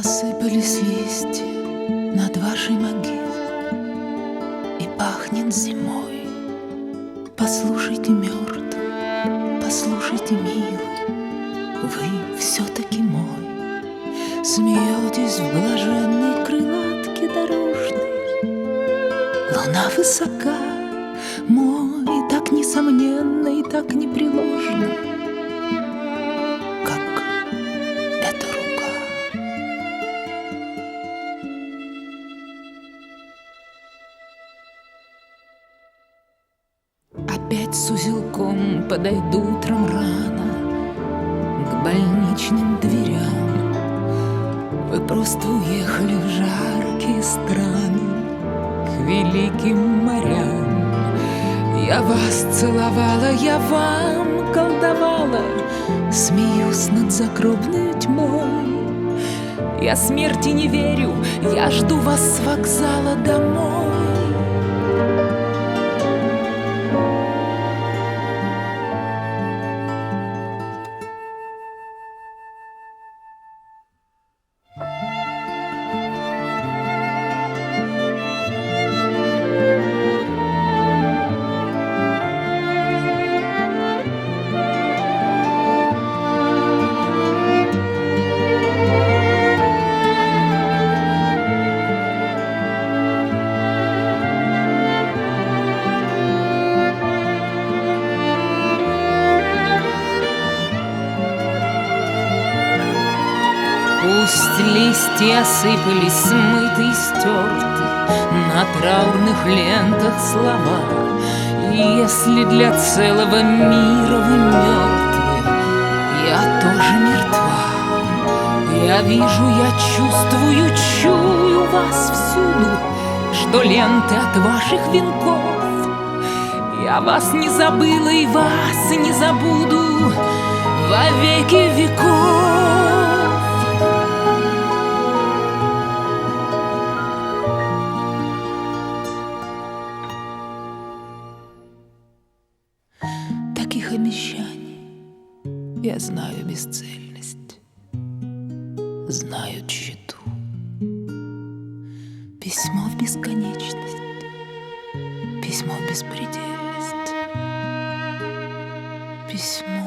Осыпались листья над вашей могилой и пахнет зимой. Послушайте, мертвый, послушайте, милый, вы все-таки мой. Смеетесь в блаженной крылатке дорожной. Луна высока, мой, так несомненно и так непреложно, как эта рука. Опять с узелком подойду утром рано к больничным дверям. Вы просто уехали в жаркие страны, к великим морям. Я вас целовала, я вам колдовала, смеюсь над загробной тьмой. Я смерти не верю, я жду вас с вокзала домой. Пусть листья осыпались, смыты и стерты на траурных лентах слова. И если для целого мира вы мертвы, я тоже мертва. Я вижу, я чувствую, чую вас всюду, что ленты от ваших венков. Я вас не забыла и вас не забуду во веки веков. Таких обещаний я знаю бесцельность, знаю тщету. Письмо в бесконечность, письмо в беспредельность, письмо